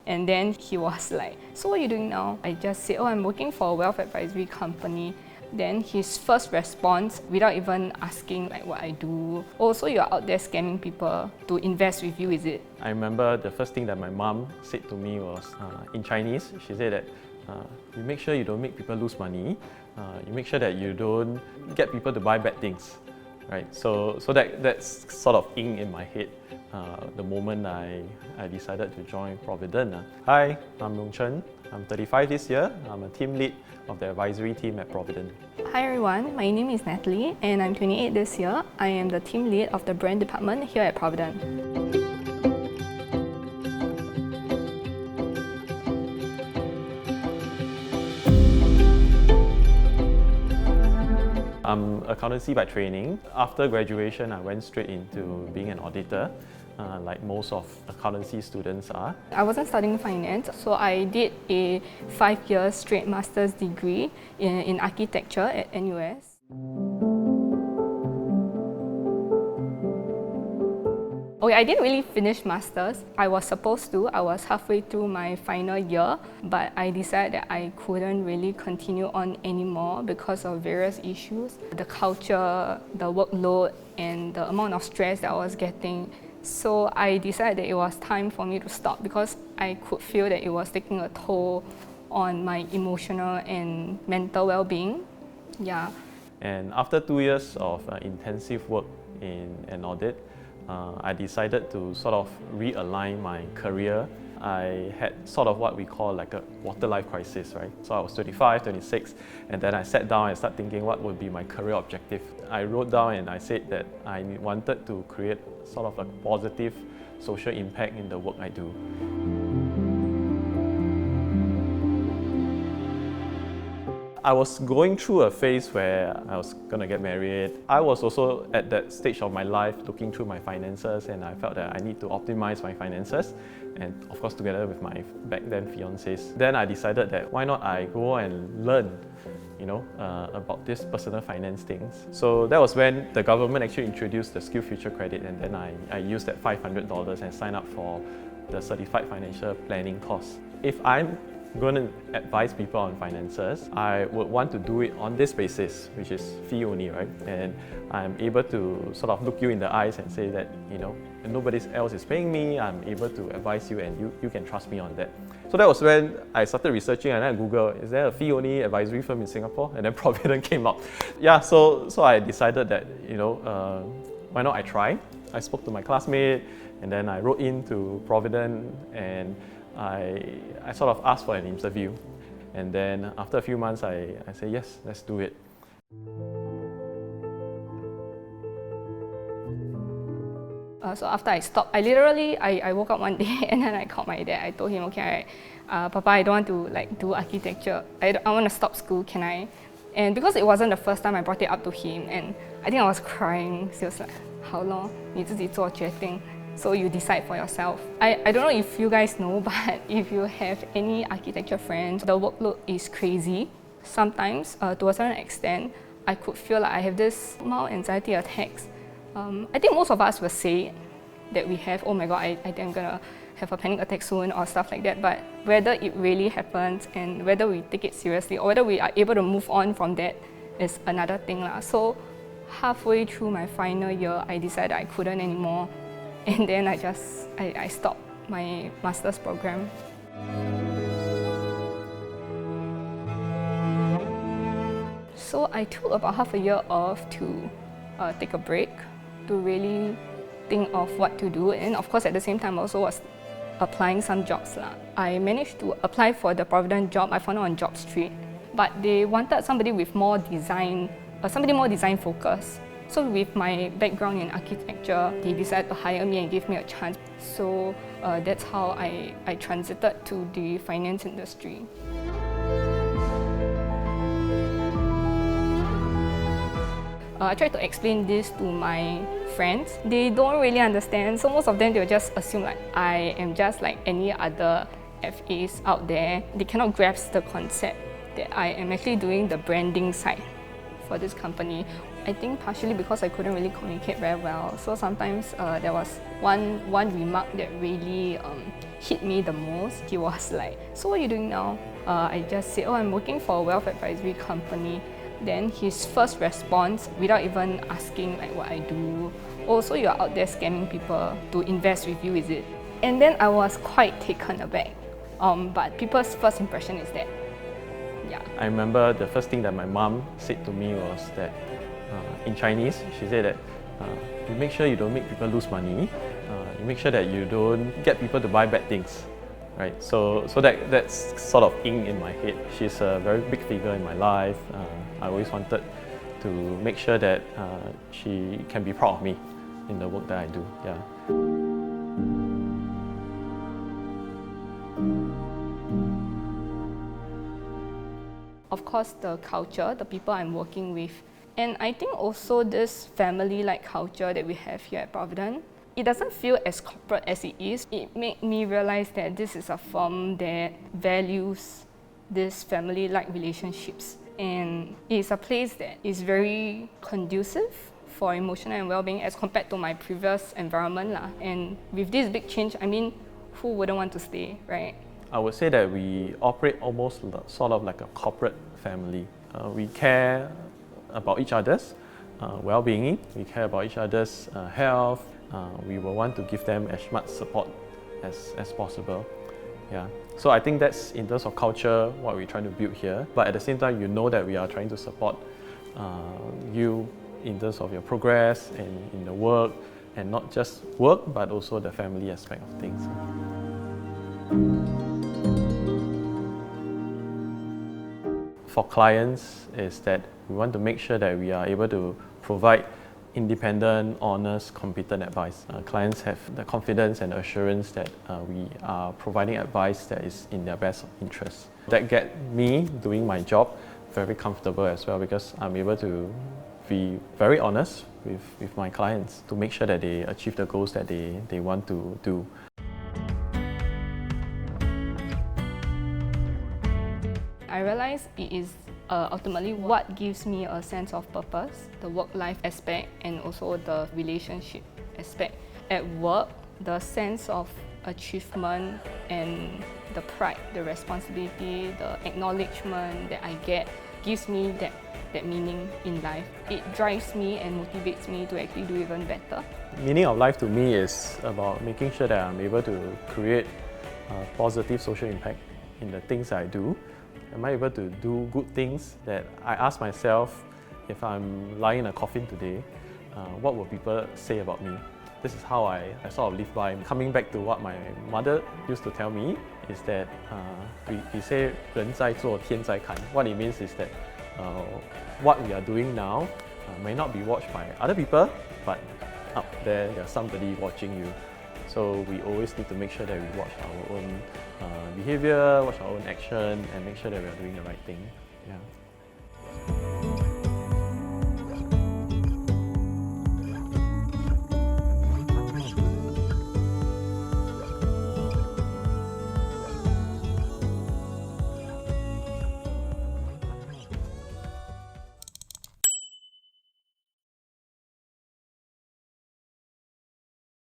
And then he was like, "So what are you doing now?" I just said, "Oh, I'm working for a wealth advisory company." Then his first response, without even asking like what I do, "Oh, so you're out there scamming people to invest with you, is it?" I remember the first thing that my mom said to me was in Chinese. She said that you make sure you don't make people lose money. You make sure that you don't get people to buy bad things, right? So that's sort of inked in my head the moment I decided to join Providend. Hi, I'm Yong Cheng. I'm 35 this year. I'm a team lead of the advisory team at Providend. Hi everyone, my name is Nataly and I'm 28 this year. I am the team lead of the brand department here at Providend. I'm accountancy by training. After graduation, I went straight into being an auditor, like most of accountancy students are. I wasn't studying finance, so I did a 5-year straight master's degree in architecture at NUS. Okay, I didn't really finish masters. I was supposed to. I was halfway through my final year, but I decided that I couldn't really continue on anymore because of various issues. The culture, the workload, and the amount of stress that I was getting. So I decided that it was time for me to stop because I could feel that it was taking a toll on my emotional and mental well-being. Yeah. And after 2 years of intensive work in an audit, I decided to sort of realign my career. I had sort of what we call like a quarter life crisis, right? So I was 25, 26, and then I sat down and started thinking what would be my career objective. I wrote down and I said that I wanted to create sort of a positive social impact in the work I do. I was going through a phase where I was going to get married. I was also at that stage of my life looking through my finances, and I felt that I need to optimize my finances, and of course together with my back then fiancés. Then I decided that why not I go and learn about this personal finance things. So that was when the government actually introduced the Skill Future Credit, and then I used that $500 and signed up for the Certified Financial Planning course. If I'm going to advise people on finances, I would want to do it on this basis, which is fee only, right? And I'm able to sort of look you in the eyes and say that, nobody else is paying me, I'm able to advise you and you can trust me on that. So that was when I started researching and I Googled, is there a fee only advisory firm in Singapore? And then Providend came up. Yeah, so I decided that, why not I try? I spoke to my classmate and then I wrote into Providend and I sort of asked for an interview, and then after a few months I said, yes, let's do it. So after I stopped, I woke up one day and then I called my dad. I told him, okay, Papa, I don't want to do architecture. I want to stop school, can I? And because it wasn't the first time I brought it up to him, and I think I was crying. So he was like, how long? 你自己做决定. So you decide for yourself. I don't know if you guys know, but if you have any architecture friends, the workload is crazy. Sometimes, to a certain extent, I could feel like I have this mild anxiety attacks. I think most of us will say that we have, oh my god, I think I'm gonna have a panic attack soon or stuff like that. But whether it really happens and whether we take it seriously or whether we are able to move on from that is another thing. So halfway through my final year, I decided I couldn't anymore. And then I stopped my master's program. So I took about half a year off to take a break, to really think of what to do. And of course, at the same time, I also was applying some jobs. I managed to apply for the Providend job. I found it on Job Street. But they wanted somebody with more design, somebody more design focused. So with my background in architecture, they decided to hire me and give me a chance. So that's how I transited to the finance industry. I tried to explain this to my friends. They don't really understand, so most of them, they'll just assume like I am just like any other FAs out there. They cannot grasp the concept that I am actually doing the branding side for this company. I think partially because I couldn't really communicate very well. So sometimes there was one remark that really hit me the most. He was like, "So what are you doing now?" I just said, "Oh, I'm working for a wealth advisory company." Then his first response, without even asking like what I do, "Oh, so you're out there scamming people to invest with you, is it?" And then I was quite taken aback. But people's first impression is that, yeah. I remember the first thing that my mom said to me was that, in Chinese, she said that you make sure you don't make people lose money. You make sure that you don't get people to buy bad things, right? So that's sort of in my head. She's a very big figure in my life. I always wanted to make sure that she can be proud of me in the work that I do. Yeah. Of course, the culture, the people I'm working with, and I think also this family-like culture that we have here at Providend, it doesn't feel as corporate as it is. It made me realize that this is a firm that values these family-like relationships. And it's a place that is very conducive for emotional and well-being as compared to my previous environment. And with this big change, I mean, who wouldn't want to stay, right? I would say that we operate almost sort of like a corporate family. We care about each other's well-being, we care about each other's health. We will want to give them as much support as possible. Yeah. So I think that's, in terms of culture, what we're trying to build here. But at the same time, you know that we are trying to support you in terms of your progress and in the work, and not just work, but also the family aspect of things. For clients is that we want to make sure that we are able to provide independent, honest, competent advice. Clients have the confidence and assurance that we are providing advice that is in their best interest. That gets me doing my job very comfortable as well, because I'm able to be very honest with my clients to make sure that they achieve the goals that they want to do. I realize it is ultimately what gives me a sense of purpose, the work-life aspect and also the relationship aspect. At work, the sense of achievement and the pride, the responsibility, the acknowledgement that I get gives me that meaning in life. It drives me and motivates me to actually do even better. Meaning of life to me is about making sure that I'm able to create a positive social impact in the things I do. Am I able to do good things that I ask myself, if I'm lying in a coffin today, what will people say about me? This is how I sort of live by. Coming back to what my mother used to tell me is that we say 人在做天在看. What it means is that what we are doing now may not be watched by other people, but up there's somebody watching you. So we always need to make sure that we watch our own behavior, watch our own action, and make sure that we are doing the right thing. Yeah.